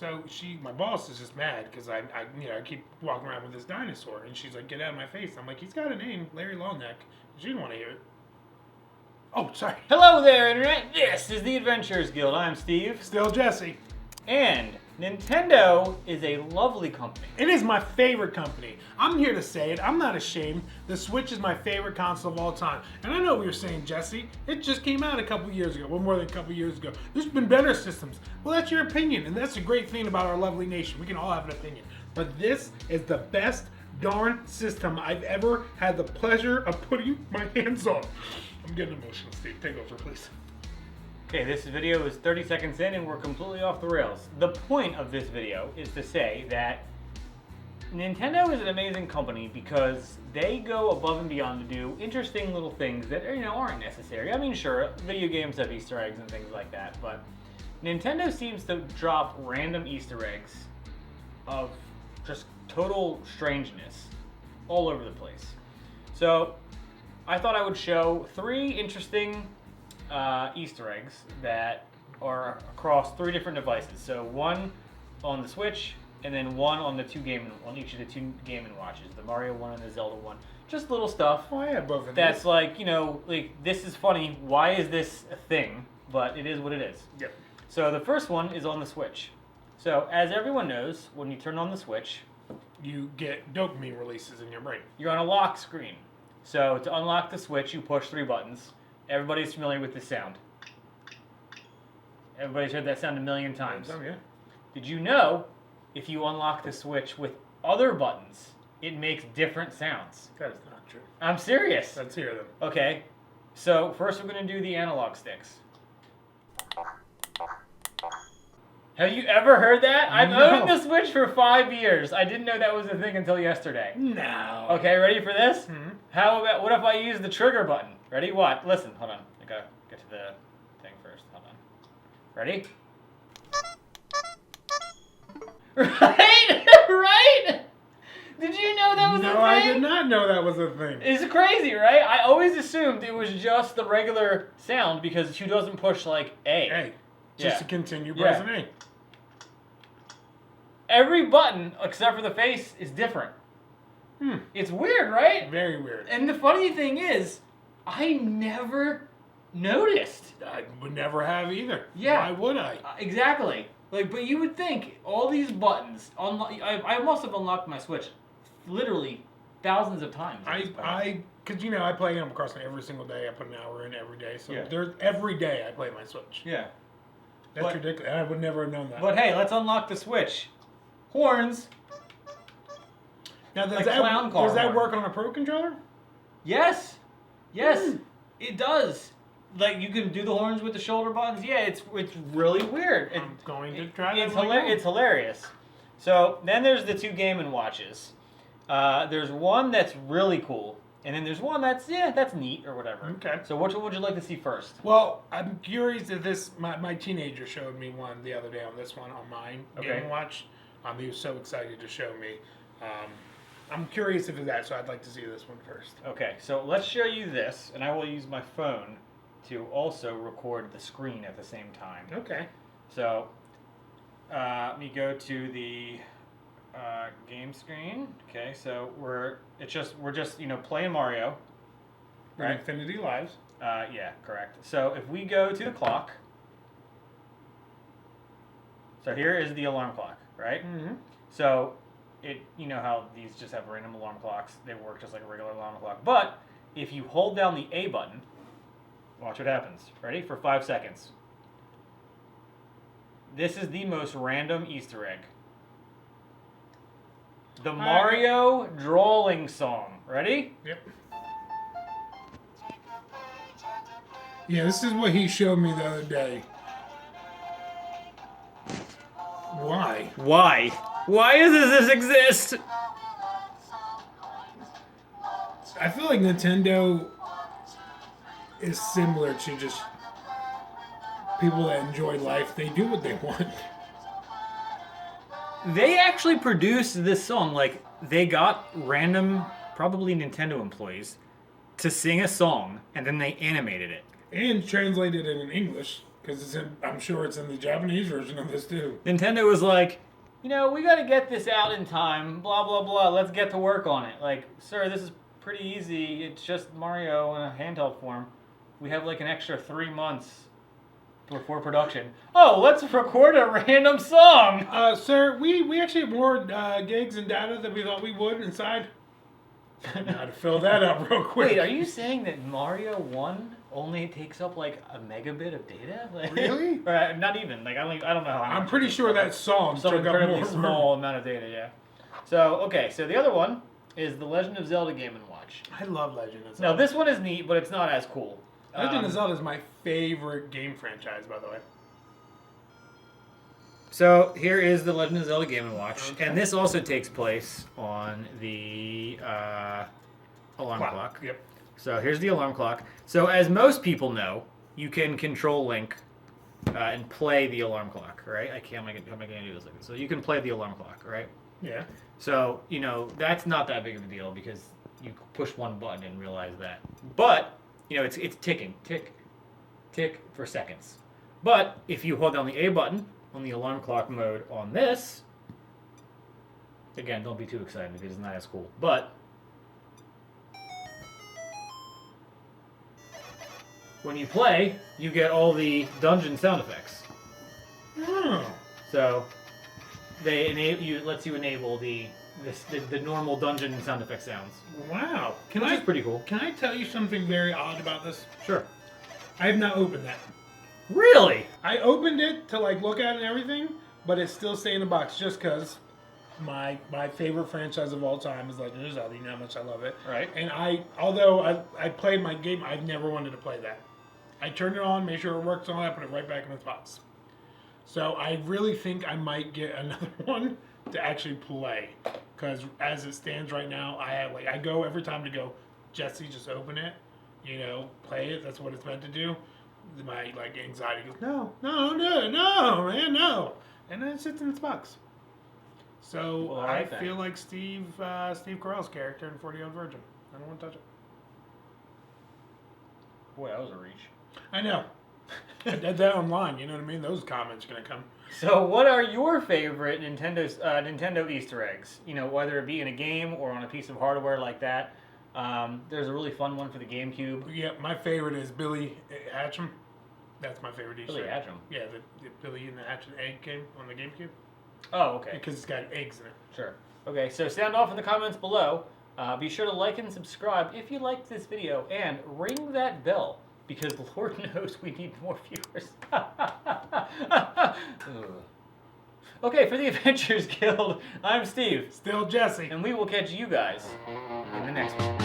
So my boss is just mad because I keep walking around with this dinosaur, and she's like, "Get out of my face!" I'm like, "He's got a name, Larry Longneck." She didn't want to hear it. Oh, sorry. Hello there, Internet. This is the Adventurers Guild. I'm Steve. Still Jesse. And Nintendo is a lovely company. It is my favorite company. I'm here to say it. I'm not ashamed. The Switch is my favorite console of all time. And I know what you're saying, Jesse. It just came out a couple years ago. Well, more than a couple years ago. There's been better systems. Well, that's your opinion. And that's a great thing about our lovely nation. We can all have an opinion. But this is the best darn system I've ever had the pleasure of putting my hands on. I'm getting emotional, Steve. Take over, please. Okay, this video is 30 seconds in and we're completely off the rails. The point of this video is to say that Nintendo is an amazing company because they go above and beyond to do interesting little things that aren't necessary. I mean, sure, video games have Easter eggs and things like that, but Nintendo seems to drop random Easter eggs of just total strangeness all over the place. So I thought I would show 3 interesting Easter eggs that are across 3 different devices. So one on the Switch, and then one on the on each of the 2 Game & Watches, the Mario one and the Zelda one. Just little stuff. Oh, I have both of that's these. like, this is funny. Why is this a thing? But it is what it is. Yep. So the first one is on the Switch. So as everyone knows, when you turn on the Switch, you get dopamine releases in your brain. You're on a lock screen. So to unlock the Switch, you push 3 buttons. Everybody's familiar with this sound. Everybody's heard that sound a million times. Yeah. Did you know if you unlock the Switch with other buttons, it makes different sounds? That is not true. I'm serious. Let's hear them. Okay. So first we're going to do the analog sticks. Have you ever heard that? I've owned the Switch for 5 years. I didn't know that was a thing until yesterday. No. Okay, ready for this? Mm-hmm. What if I use the trigger button? Ready? What? Listen, hold on. I gotta get to the thing first. Hold on. Ready? Right? Right? Did you know that was a thing? No, I did not know that was a thing. It's crazy, right? I always assumed it was just the regular sound because who doesn't push like A? A. Just to continue Yeah. pressing A. Every button, except for the face, is different. It's weird, right? Very weird. And the funny thing is, I never noticed. I would never have either. Yeah. Why would I? Exactly. But you would think all these buttons. I must have unlocked my Switch, literally thousands of times. Because I play Animal Crossing every single day. I put an hour in every day. So Yeah. every day I play my Switch. Yeah. That's ridiculous. I would never have known that. But hey, let's unlock the Switch. Horns. Now, Like clown car does that horn. work on a Pro Controller? Yes. Yes. It does. Like you can do the horns with the shoulder buttons. Yeah, it's really weird. I'm going to try that. It's hilarious. So then there's the 2 Game & Watches. There's one that's really cool, and then there's one that's neat or whatever. Okay. So which one would you like to see first? Well, I'm curious if my teenager showed me one the other day on this one on mine Game & Watch. He was so excited to show me. I'm curious if it's that, so I'd like to see this one first. Okay, so let's show you this, and I will use my phone to also record the screen at the same time. Okay. So let me go to the game screen. Okay, so we're just playing Mario. Right. Infinity Lives. Yeah, correct. So if we go to the clock, so here is the alarm clock, right? Mm-hmm. So you know how these just have random alarm clocks. They work just like a regular alarm clock. But if you hold down the A button, watch what happens. Ready? For 5 seconds. This is the most random Easter egg. The Mario drawling song. Ready? Yep. Yeah, this is what he showed me the other day. Why? Why? Why does this exist? I feel like Nintendo is similar to just people that enjoy life. They do what they want. They actually produced this song. Like, they got random, probably Nintendo employees, to sing a song, and then they animated it. And translated it in English. Because I'm sure it's in the Japanese version of this too. Nintendo was like, we got to get this out in time, blah, blah, blah. Let's get to work on it. Like, sir, this is pretty easy. It's just Mario in a handheld form. We have like an extra 3 months before production. Oh, let's record a random song. Sir, we actually have more gigs and data than we thought we would inside. Got to fill that up real quick. Wait, are you saying that Mario 1 only takes up like a megabit of data? Like, Really? Or, not even. Like I don't know how I'm much pretty it is, sure but that song some took up incredibly more small amount of data, yeah. So, okay, so the other one is the Legend of Zelda Game & Watch. I love Legend of Zelda. Now, this one is neat, but it's not as cool. Legend of Zelda is my favorite game franchise, by the way. So here is the Legend of Zelda Game & Watch, Okay. and this also takes place on the alarm clock. Yep. So here's the alarm clock. So as most people know, you can control Link and play the alarm clock, right? How am I going to do this? So you can play the alarm clock, right? Yeah. So, that's not that big of a deal because you push one button and realize that. But, it's ticking, tick, tick for seconds. But if you hold down the A button on the alarm clock mode on this, again, don't be too excited because it's not as cool. But when you play, you get all the dungeon sound effects. Oh. So it lets you enable the normal dungeon sound effect sounds. Wow. Which is pretty cool. Can I tell you something very odd about this? Sure. I have not opened that. Really? I opened it to look at it and everything, but it's still staying in the box just because my favorite franchise of all time is Legend of Zelda. You know how much I love it. Right. And although I played my game, I've never wanted to play that. I turned it on, made sure it works, and all that, put it right back in its box. So I really think I might get another one to actually play, because as it stands right now, I go every time to go, Jesse, just open it, play it. That's what it's meant to do. My anxiety goes, no, don't do it, no, man, no, and then it sits in its box. So Well, I feel like Steve Carell's character in 40-Year-Old Virgin. I don't want to touch it. Boy, that was a reach. I know. I did that online. You know what I mean? Those comments are gonna come. So, what are your favorite Nintendo Easter eggs? Whether it be in a game or on a piece of hardware like that. There's a really fun one for the GameCube. Yeah, my favorite is Billy Hatcham. That's my favorite Easter Billy egg. Hatcham. Yeah, the Billy and the Hatchet egg game on the GameCube. Oh, okay. Because it's got eggs in it. Sure. Okay, so sound off in the comments below. Be sure to like and subscribe if you liked this video, and ring that bell, because Lord knows we need more viewers. Okay, for the Adventures Guild, I'm Steve. Still Jesse. And we will catch you guys in the next one.